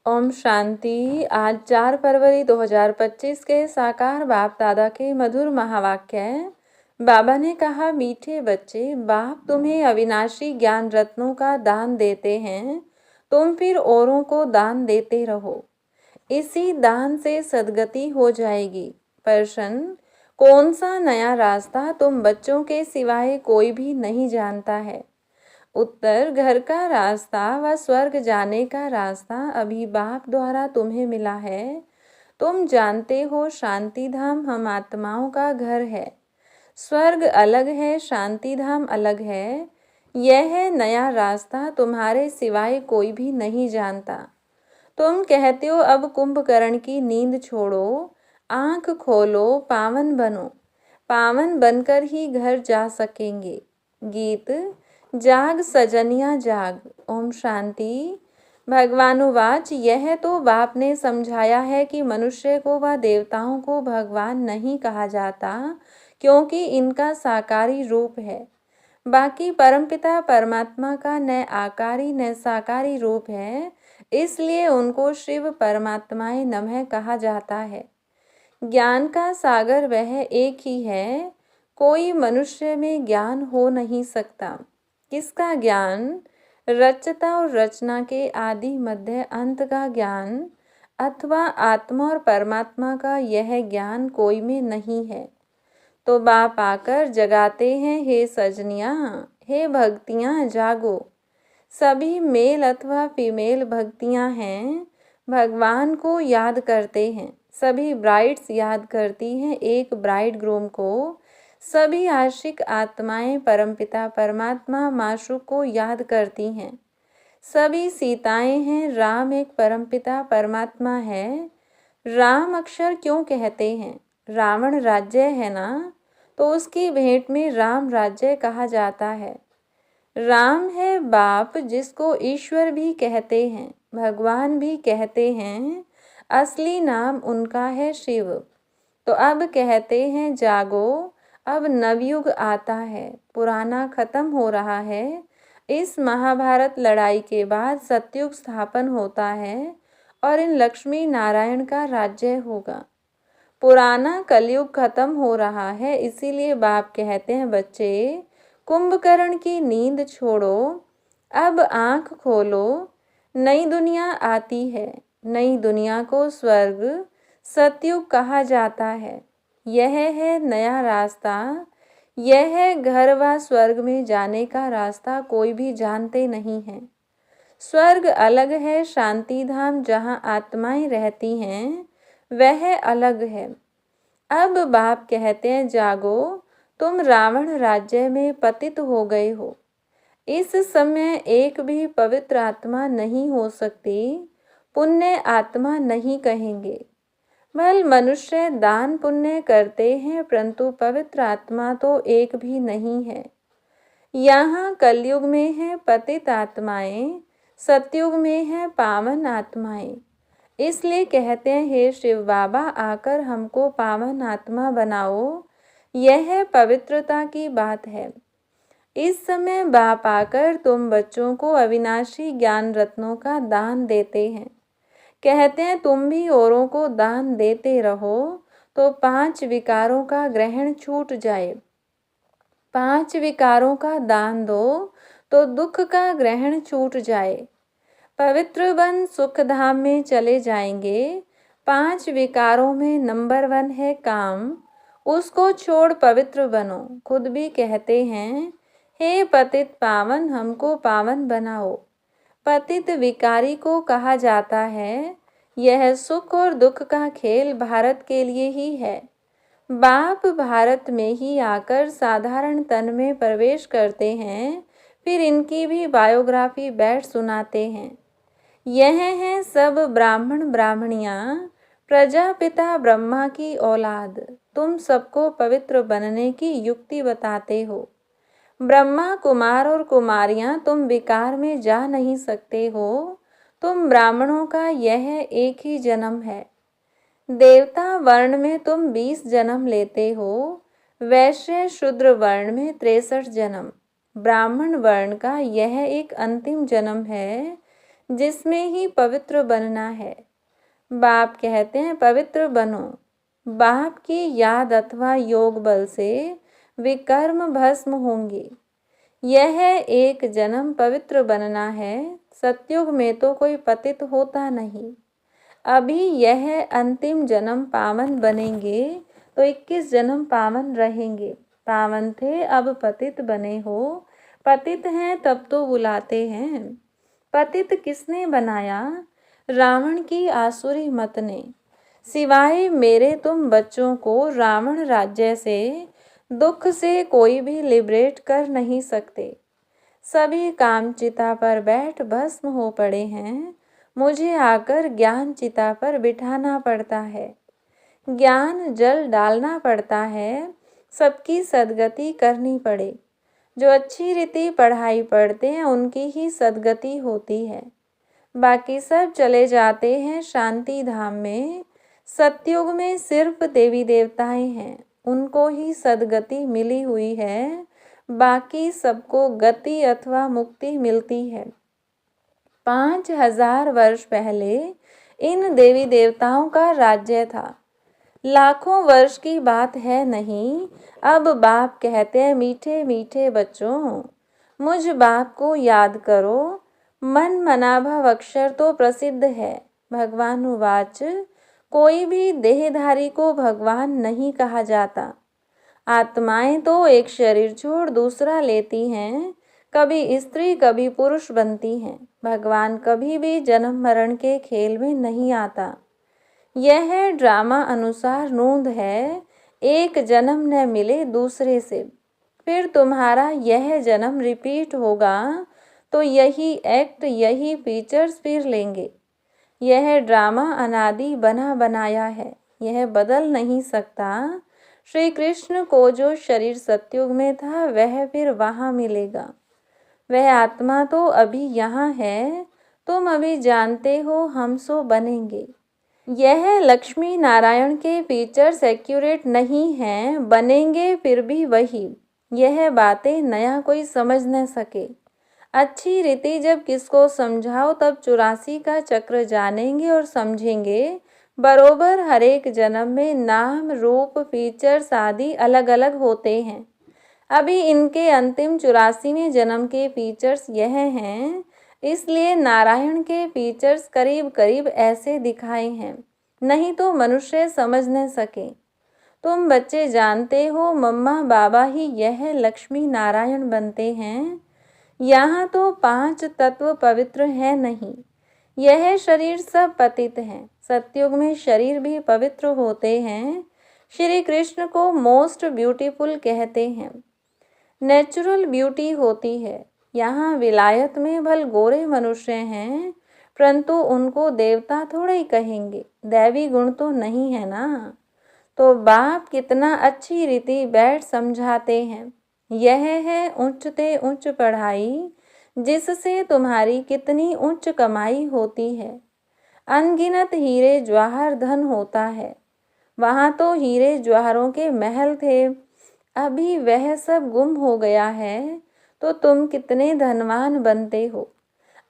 ओम शांति। आज 4 फरवरी 2025 के साकार बाप दादा के मधुर महावाक्य। बाबा ने कहा, मीठे बच्चे, बाप तुम्हें अविनाशी ज्ञान रत्नों का दान देते हैं, तुम फिर औरों को दान देते रहो। इसी दान से सद्गति हो जाएगी। प्रश्न, कौन सा नया रास्ता तुम बच्चों के सिवाय कोई भी नहीं जानता है? उत्तर, घर का रास्ता व स्वर्ग जाने का रास्ता अभी बाप द्वारा तुम्हें मिला है। तुम जानते हो शांति धाम हम आत्माओं का घर है। स्वर्ग अलग है, शांति धाम अलग है। यह है नया रास्ता, तुम्हारे सिवाय कोई भी नहीं जानता। तुम कहते हो अब कुंभकर्ण की नींद छोड़ो, आंख खोलो, पावन बनो। पावन बनकर ही घर जा सकेंगे। गीत, जाग सजनिया जाग। ओम शांति। भगवानुवाच, यह तो बाप ने समझाया है कि मनुष्य को व देवताओं को भगवान नहीं कहा जाता, क्योंकि इनका साकारी रूप है। बाकी परमपिता परमात्मा का न आकारी न साकारी रूप है, इसलिए उनको शिव परमात्माए नमः कहा जाता है। ज्ञान का सागर वह एक ही है, कोई मनुष्य में ज्ञान हो नहीं सकता। किसका ज्ञान? रचता और रचना के आदि मध्य अंत का ज्ञान अथवा आत्मा और परमात्मा का यह ज्ञान कोई में नहीं है। तो बाप आकर जगाते हैं, हे सजनियाँ, हे भक्तियाँ जागो। सभी मेल अथवा फीमेल भक्तियाँ हैं, भगवान को याद करते हैं। सभी ब्राइड्स याद करती हैं एक ब्राइड ग्रूम को। सभी आशिक आत्माएं परमपिता परमात्मा माशूक को याद करती हैं। सभी सीताएं हैं, राम एक परमपिता परमात्मा है। राम अक्षर क्यों कहते हैं? रावण राज्य है ना, तो उसकी भेंट में राम राज्य कहा जाता है। राम है बाप, जिसको ईश्वर भी कहते हैं, भगवान भी कहते हैं। असली नाम उनका है शिव। तो अब कहते हैं जागो, अब नवयुग आता है, पुराना खत्म हो रहा है। इस महाभारत लड़ाई के बाद सतयुग स्थापन होता है और इन लक्ष्मी नारायण का राज्य होगा। पुराना कलयुग खत्म हो रहा है, इसीलिए बाप कहते हैं, बच्चे, कुंभकर्ण की नींद छोड़ो, अब आंख खोलो। नई दुनिया आती है, नई दुनिया को स्वर्ग सतयुग कहा जाता है। यह है नया रास्ता। यह है घर व स्वर्ग में जाने का रास्ता, कोई भी जानते नहीं है। स्वर्ग अलग है, शांति धाम जहाँ आत्माएं रहती हैं वह अलग है। अब बाप कहते हैं, जागो, तुम रावण राज्य में पतित हो गए हो। इस समय एक भी पवित्र आत्मा नहीं हो सकती, पुण्य आत्मा नहीं कहेंगे। भल मनुष्य दान पुण्य करते हैं, परंतु पवित्र आत्मा तो एक भी नहीं है। यहाँ कलयुग में है पतित आत्माएं, सतयुग में है पावन आत्माएं। इसलिए कहते हैं, हे शिव बाबा, आकर हमको पावन आत्मा बनाओ। यह पवित्रता की बात है। इस समय बाप आकर तुम बच्चों को अविनाशी ज्ञान रत्नों का दान देते हैं। कहते हैं तुम भी औरों को दान देते रहो, तो 5 विकारों का ग्रहण छूट जाए। 5 विकारों का दान दो तो दुख का ग्रहण छूट जाए। पवित्र बन सुख धाम में चले जाएंगे। 5 विकारों में नंबर 1 है काम, उसको छोड़ पवित्र बनो। खुद भी कहते हैं, हे पतित पावन, हमको पावन बनाओ। पतित विकारी को कहा जाता है। यह सुख और दुख का खेल भारत के लिए ही है। बाप भारत में ही आकर साधारण तन में प्रवेश करते हैं, फिर इनकी भी बायोग्राफी बैठ सुनाते हैं। यह हैं सब ब्राह्मण ब्राह्मणियाँ, प्रजापिता ब्रह्मा की औलाद। तुम सबको पवित्र बनने की युक्ति बताते हो। ब्रह्मा कुमार और कुमारियाँ, तुम विकार में जा नहीं सकते हो। तुम ब्राह्मणों का यह एक ही जन्म है। देवता वर्ण में तुम 20 जन्म लेते हो। वैश्य शूद्र वर्ण में 63 जन्म। ब्राह्मण वर्ण का यह एक अंतिम जन्म है, जिसमें ही पवित्र बनना है। बाप कहते हैं पवित्र बनो। बाप की याद अथवा योग बल से विकर्म भस्म होंगे। यह एक जन्म पवित्र बनना है। सतयुग में तो कोई पतित होता नहीं। अभी यह अंतिम जन्म पावन बनेंगे तो 21 जन्म पावन रहेंगे। पावन थे अब पतित बने हो। पतित हैं तब तो बुलाते हैं। पतित किसने बनाया? रावण की आसुरी मत ने। सिवाय मेरे तुम बच्चों को रावण राज्य से दुख से कोई भी लिबरेट कर नहीं सकते। सभी काम चिता पर बैठ भस्म हो पड़े हैं। मुझे आकर ज्ञान चिता पर बिठाना पड़ता है। ज्ञान जल डालना पड़ता है। सबकी सद्गति करनी पड़े। जो अच्छी रीति पढ़ाई पढ़ते हैं उनकी ही सद्गति होती है। बाकी सब चले जाते हैं शांति धाम में। सतयुग में सिर्फ देवी देवताएं हैं, उनको ही सद्गति मिली हुई है। बाकी सबको गति अथवा मुक्ति मिलती है। 5000 वर्ष पहले इन देवी देवताओं का राज्य था। लाखों वर्ष की बात है नहीं। अब बाप कहते हैं मीठे मीठे बच्चों, मुझ बाप को याद करो। मन मनाभव अक्षर तो प्रसिद्ध है। भगवान उवाच, कोई भी देहधारी को भगवान नहीं कहा जाता। आत्माएं तो एक शरीर छोड़ दूसरा लेती हैं। कभी स्त्री कभी पुरुष बनती हैं। भगवान कभी भी जन्म मरण के खेल में नहीं आता। यह ड्रामा अनुसार नोंद है। एक जन्म न मिले दूसरे से, फिर तुम्हारा यह जन्म रिपीट होगा तो यही एक्ट यही फीचर्स फिर लेंगे। यह ड्रामा अनादि बना बनाया है, यह बदल नहीं सकता। श्री कृष्ण को जो शरीर सतयुग में था वह फिर वहाँ मिलेगा। वह आत्मा तो अभी यहाँ है। तुम अभी जानते हो हम सो बनेंगे। यह लक्ष्मी नारायण के फीचर्स एक्यूरेट नहीं हैं, बनेंगे फिर भी वही। यह बातें नया कोई समझ न सके। अच्छी रीति जब किसको समझाओ तब 84 का चक्र जानेंगे और समझेंगे। बरोबर हर एक जन्म में नाम रूप फीचर्स आदि अलग अलग होते हैं। अभी इनके अंतिम 84वें जन्म के फीचर्स यह हैं, इसलिए नारायण के फीचर्स करीब करीब ऐसे दिखाए हैं, नहीं तो मनुष्य समझ न सके। तुम बच्चे जानते हो मम्मा बाबा ही यह लक्ष्मी नारायण बनते हैं। यहाँ तो 5 तत्व पवित्र है नहीं। यह शरीर सब पतित हैं। सतयुग में शरीर भी पवित्र होते हैं। श्री कृष्ण को मोस्ट ब्यूटीफुल कहते हैं। नेचुरल ब्यूटी होती है। यहाँ विलायत में भल गोरे मनुष्य हैं, परंतु उनको देवता थोड़े ही कहेंगे। दैवी गुण तो नहीं है ना। तो बाप कितना अच्छी रीति बैठ समझाते हैं। यह है उच्चते उच्च पढ़ाई, जिससे तुम्हारी कितनी उच्च कमाई होती है। अनगिनत हीरे जवाहर धन होता है। वहाँ तो हीरे जवाहरों के महल थे, अभी वह सब गुम हो गया है। तो तुम कितने धनवान बनते हो।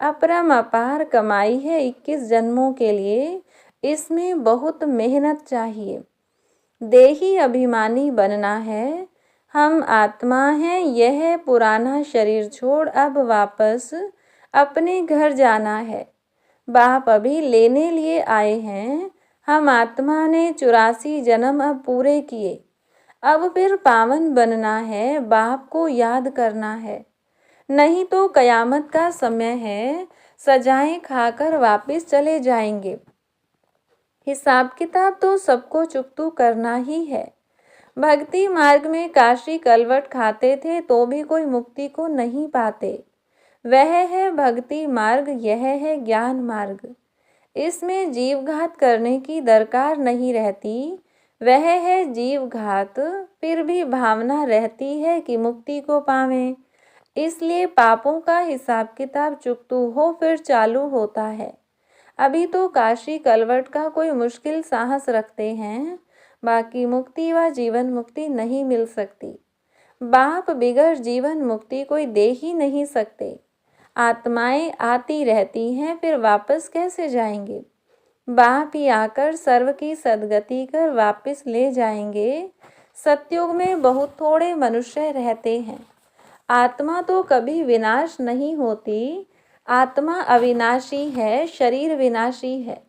अपरम अपार कमाई है 21 जन्मों के लिए। इसमें बहुत मेहनत चाहिए। देही अभिमानी बनना है। हम आत्मा हैं। यह पुराना शरीर छोड़ अब वापस अपने घर जाना है। बाप अभी लेने लिए आए हैं। हम आत्मा ने 84 जन्म अब पूरे किए। अब फिर पावन बनना है। बाप को याद करना है, नहीं तो कयामत का समय है। सजाएं खाकर वापस चले जाएंगे। हिसाब किताब तो सबको चुकतू करना ही है। भक्ति मार्ग में काशी कलवट खाते थे तो भी कोई मुक्ति को नहीं पाते। वह है भक्ति मार्ग, यह है ज्ञान मार्ग। इसमें जीवघात करने की दरकार नहीं रहती। वह है जीवघात, फिर भी भावना रहती है कि मुक्ति को पावें। इसलिए पापों का हिसाब किताब चुकतू हो फिर चालू होता है। अभी तो काशी कलवट का कोई मुश्किल साहस रखते हैं। बाकी मुक्ति व जीवन मुक्ति नहीं मिल सकती। बाप बिगड़ जीवन मुक्ति कोई दे ही नहीं सकते। आत्माएं आती रहती हैं, फिर वापस कैसे जाएंगे? बाप ही आकर सर्व की सद्गति कर वापस ले जाएंगे। सतयुग में बहुत थोड़े मनुष्य रहते हैं। आत्मा तो कभी विनाश नहीं होती। आत्मा अविनाशी है, शरीर विनाशी है।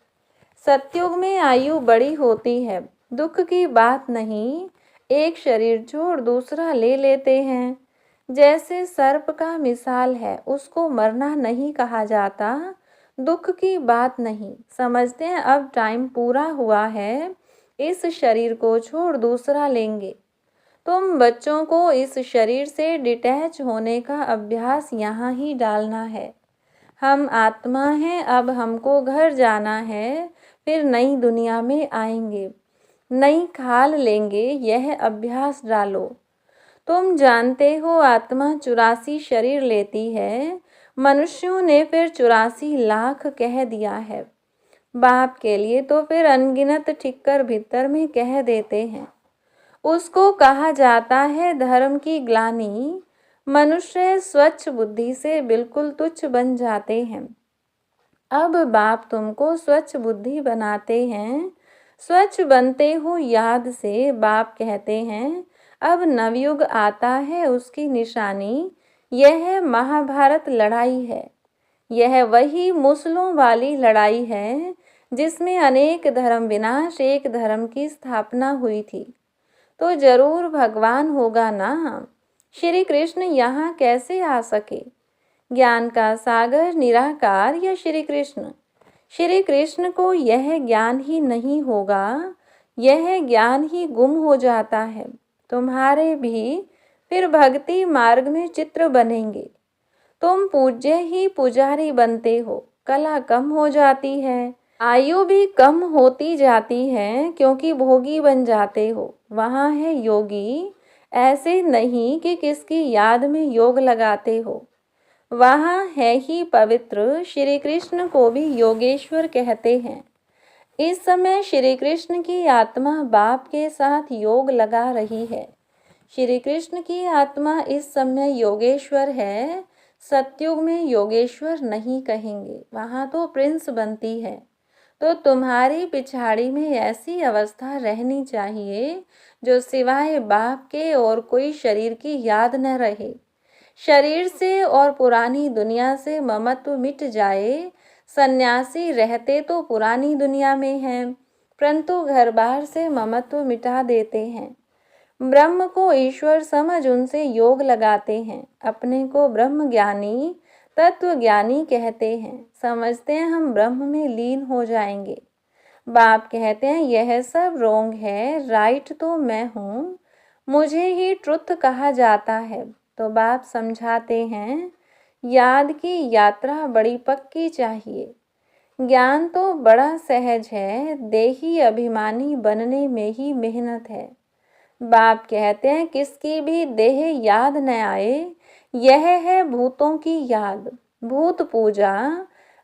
सतयुग में आयु बड़ी होती है, दुख की बात नहीं। एक शरीर छोड़ दूसरा ले लेते हैं। जैसे सर्प का मिसाल है, उसको मरना नहीं कहा जाता, दुख की बात नहीं। समझते हैं अब टाइम पूरा हुआ है, इस शरीर को छोड़ दूसरा लेंगे। तुम बच्चों को इस शरीर से डिटैच होने का अभ्यास यहाँ ही डालना है। हम आत्मा हैं, अब हमको घर जाना है, फिर नई दुनिया में आएंगे, नई खाल लेंगे, यह अभ्यास डालो। तुम जानते हो आत्मा 84 शरीर लेती है, मनुष्यों ने फिर 84 लाख कह दिया है। बाप के लिए तो फिर अनगिनत ठिक्कर भीतर में कह देते हैं। उसको कहा जाता है धर्म की ग्लानि। मनुष्य स्वच्छ बुद्धि से बिल्कुल तुच्छ बन जाते हैं। अब बाप तुमको स्वच्छ बुद्धि बनाते हैं। स्वच्छ बनते हो याद से। बाप कहते हैं अब नवयुग आता है, उसकी निशानी यह महाभारत लड़ाई है। यह वही मुसलों वाली लड़ाई है जिसमें अनेक धर्म विनाश, एक धर्म की स्थापना हुई थी। तो जरूर भगवान होगा ना। श्री कृष्ण यहाँ कैसे आ सके? ज्ञान का सागर निराकार या श्री कृष्ण? श्री कृष्ण को यह ज्ञान ही नहीं होगा, यह ज्ञान ही गुम हो जाता है। तुम्हारे भी फिर भक्ति मार्ग में चित्र बनेंगे। तुम पूज्य ही पुजारी बनते हो। कला कम हो जाती है, आयु भी कम होती जाती है, क्योंकि भोगी बन जाते हो। वहाँ है योगी, ऐसे नहीं कि किसकी याद में योग लगाते हो। वहाँ है ही पवित्र। श्री कृष्ण को भी योगेश्वर कहते हैं। इस समय श्री कृष्ण की आत्मा बाप के साथ योग लगा रही है। श्री कृष्ण की आत्मा इस समय योगेश्वर है। सतयुग में योगेश्वर नहीं कहेंगे, वहाँ तो प्रिंस बनती है। तो तुम्हारी पिछाड़ी में ऐसी अवस्था रहनी चाहिए जो सिवाय बाप के और कोई शरीर की याद न रहे। शरीर से और पुरानी दुनिया से ममत्व मिट जाए। सन्यासी रहते तो पुरानी दुनिया में हैं, परंतु घर बार से ममत्व मिटा देते हैं। ब्रह्म को ईश्वर समझ उनसे योग लगाते हैं। अपने को ब्रह्म ज्ञानी, तत्व ज्ञानी कहते हैं। समझते हैं हम ब्रह्म में लीन हो जाएंगे। बाप कहते हैं यह सब रोंग है, राइट तो मैं हूँ, मुझे ही ट्रुथ कहा जाता है। तो बाप समझाते हैं याद की यात्रा बड़ी पक्की चाहिए। ज्ञान तो बड़ा सहज है, देही अभिमानी बनने में ही मेहनत है। बाप कहते हैं किसकी भी देह याद न आए, यह है भूतों की याद। भूत पूजा,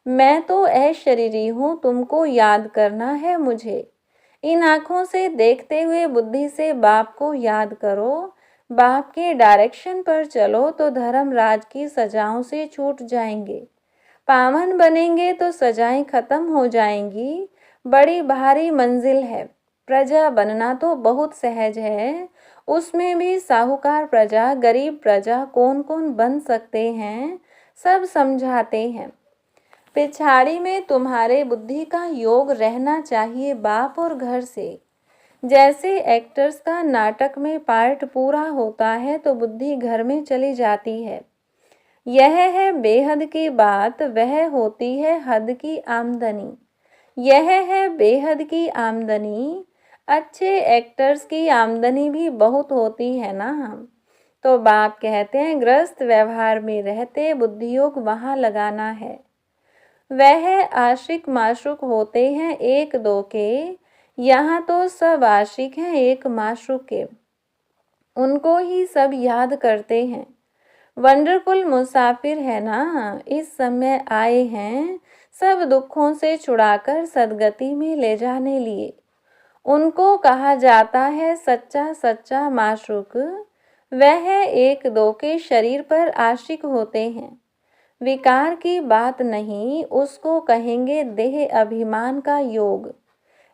मैं तो अशरीरी हूँ, तुमको याद करना है मुझे। इन आँखों से देखते हुए बुद्धि से बाप को याद करो। बाप के डायरेक्शन पर चलो तो धर्मराज की सजाओं से छूट जाएंगे। पावन बनेंगे तो सजाएं खत्म हो जाएंगी। बड़ी भारी मंजिल है। प्रजा बनना तो बहुत सहज है, उसमें भी साहूकार प्रजा, गरीब प्रजा कौन कौन बन सकते हैं, सब समझाते हैं। पिछाड़ी में तुम्हारे बुद्धि का योग रहना चाहिए बाप और घर से। जैसे एक्टर्स का नाटक में पार्ट पूरा होता है तो बुद्धि घर में चली जाती है। यह है बेहद की बात, वह होती है हद की आमदनी। यह है बेहद की आमदनी। अच्छे एक्टर्स की आमदनी भी बहुत होती है ना। तो बाप कहते हैं गृहस्थ व्यवहार में रहते बुद्धियोग वहाँ लगाना है। वह आशिक माशुक होते हैं एक दो के, यहाँ तो सब आशिक हैं एक माशुक के, उनको ही सब याद करते हैं। वंडरफुल मुसाफिर है ना, इस समय आए हैं सब दुखों से छुड़ाकर सदगति में ले जाने लिए। उनको कहा जाता है सच्चा सच्चा माशुक। वह एक दो के शरीर पर आशिक होते हैं। विकार की बात नहीं, उसको कहेंगे देह अभिमान का योग।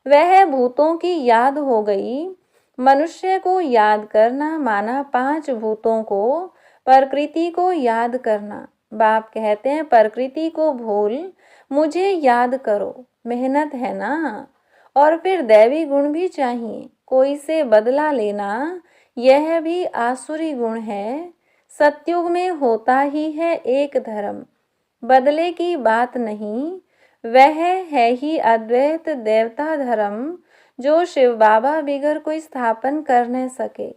वह भूतों की याद हो गई। मनुष्य को याद करना माना 5 भूतों को, प्रकृति को याद करना। बाप कहते हैं प्रकृति को भूल, मुझे याद करो। मेहनत है ना, और फिर दैवी गुण भी चाहिए, कोई से बदला लेना, यह भी आसुरी गुण है। सतयुग में होता ही है एक धर्म, बदले की बात नहीं, वह है ही अद्वैत देवता धर्म, जो शिव बाबा बिगर कोई स्थापन कर न सके।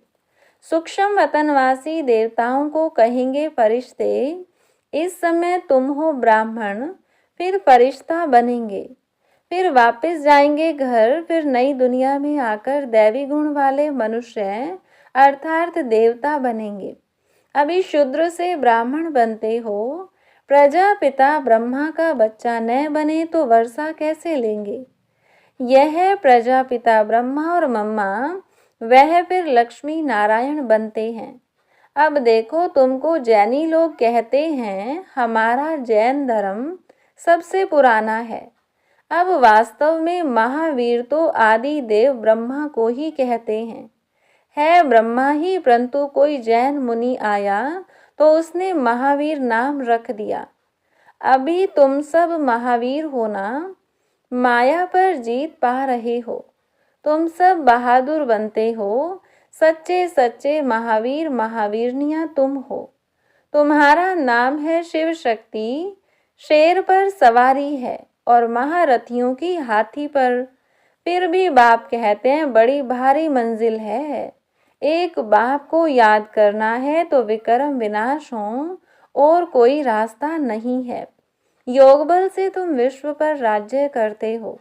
सूक्ष्म वतनवासी देवताओं को कहेंगे फरिश्ते। इस समय तुम हो ब्राह्मण, फिर फरिश्ता बनेंगे, फिर वापस जाएंगे घर, फिर नई दुनिया में आकर दैवी गुण वाले मनुष्य अर्थात देवता बनेंगे। अभी शूद्र से ब्राह्मण बनते हो। प्रजापिता ब्रह्मा का बच्चा न बने तो वर्षा कैसे लेंगे? यह प्रजापिता ब्रह्मा और मम्मा, वह फिर लक्ष्मी नारायण बनते हैं। अब देखो, तुमको जैनी लोग कहते हैं हमारा जैन धर्म सबसे पुराना है। अब वास्तव में महावीर तो आदि देव ब्रह्मा को ही कहते हैं। है ब्रह्मा ही, परंतु कोई जैन मुनि आया तो उसने महावीर नाम रख दिया। अभी तुम सब महावीर हो ना, माया पर जीत पा रहे हो। तुम सब बहादुर बनते हो, सच्चे सच्चे महावीर महावीरनियां तुम हो। तुम्हारा नाम है शिव शक्ति, शेर पर सवारी है और महारथियों की हाथी पर। फिर भी बाप कहते हैं बड़ी भारी मंजिल है। एक बाप को याद करना है तो विक्रम विनाश हो, और कोई रास्ता नहीं है। योग बल से तुम विश्व पर राज्य करते हो।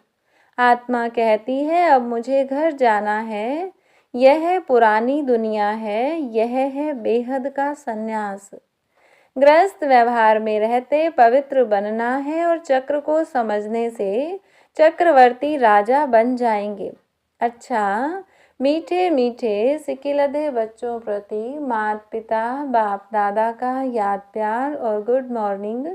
आत्मा कहती है अब मुझे घर जाना है। यह पुरानी दुनिया है, यह है बेहद का सन्यास। गृहस्थ व्यवहार में रहते पवित्र बनना है, और चक्र को समझने से चक्रवर्ती राजा बन जाएंगे। अच्छा, मीठे मीठे सिकिलधे बच्चों प्रति माता पिता बाप दादा का याद प्यार और गुड मॉर्निंग।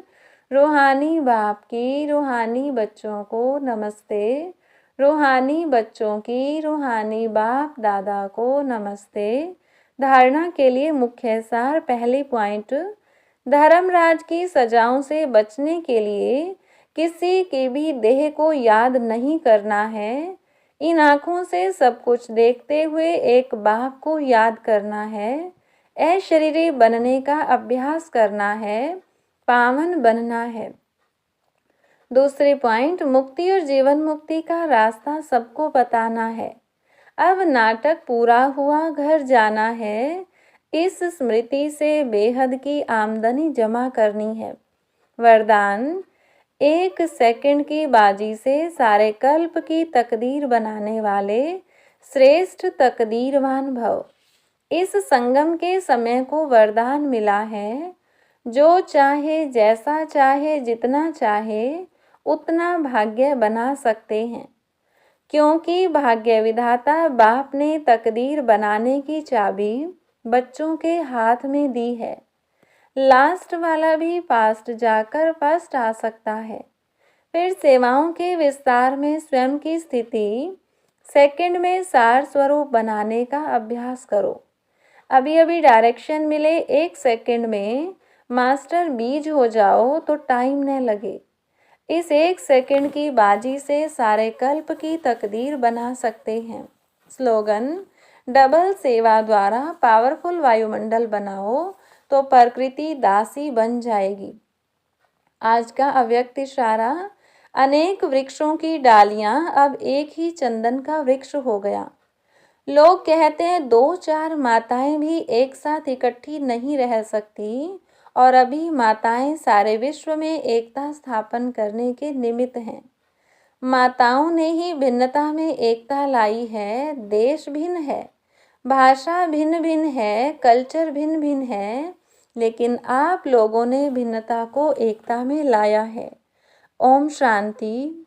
रूहानी बाप की रूहानी बच्चों को नमस्ते। रूहानी बच्चों की रूहानी बाप दादा को नमस्ते। धारणा के लिए मुख्य सार। पहली पॉइंट, धर्मराज की सजाओं से बचने के लिए किसी की भी देह को याद नहीं करना है। इन आँखों से सब कुछ देखते हुए एक बाप को याद करना है। अशरीरी बनने का अभ्यास करना है, पावन बनना है। दूसरी पॉइंट, मुक्ति और जीवन मुक्ति का रास्ता सबको बताना है। अब नाटक पूरा हुआ, घर जाना है। इस स्मृति से बेहद की आमदनी जमा करनी है। वरदान, 1 सेकंड की बाजी से सारे कल्प की तकदीर बनाने वाले श्रेष्ठ तकदीरवान भव। इस संगम के समय को वरदान मिला है। जो चाहे, जैसा चाहे, जितना चाहे उतना भाग्य बना सकते हैं, क्योंकि भाग्य विधाता बाप ने तकदीर बनाने की चाबी बच्चों के हाथ में दी है। लास्ट वाला भी पास्ट जाकर फर्स्ट आ सकता है। फिर सेवाओं के विस्तार में स्वयं की स्थिति सेकंड में सार स्वरूप बनाने का अभ्यास करो। अभी अभी डायरेक्शन मिले, 1 सेकंड में मास्टर बीज हो जाओ तो टाइम न लगे। इस 1 सेकंड की बाजी से सारे कल्प की तकदीर बना सकते हैं। स्लोगन, डबल सेवा द्वारा पावरफुल वायुमंडल बनाओ तो प्रकृति दासी बन जाएगी। आज का अव्यक्त इशारा, अनेक वृक्षों की डालियां अब एक ही चंदन का वृक्ष हो गया। लोग कहते हैं 2-4 माताएं भी एक साथ इकट्ठी नहीं रह सकती, और अभी माताएं सारे विश्व में एकता स्थापन करने के निमित्त हैं। माताओं ने ही भिन्नता में एकता लाई है। देश भिन्न है, भाषा भिन्न भिन्न है, कल्चर भिन्न भिन्न है, लेकिन आप लोगों ने भिन्नता को एकता में लाया है। ओम शांति।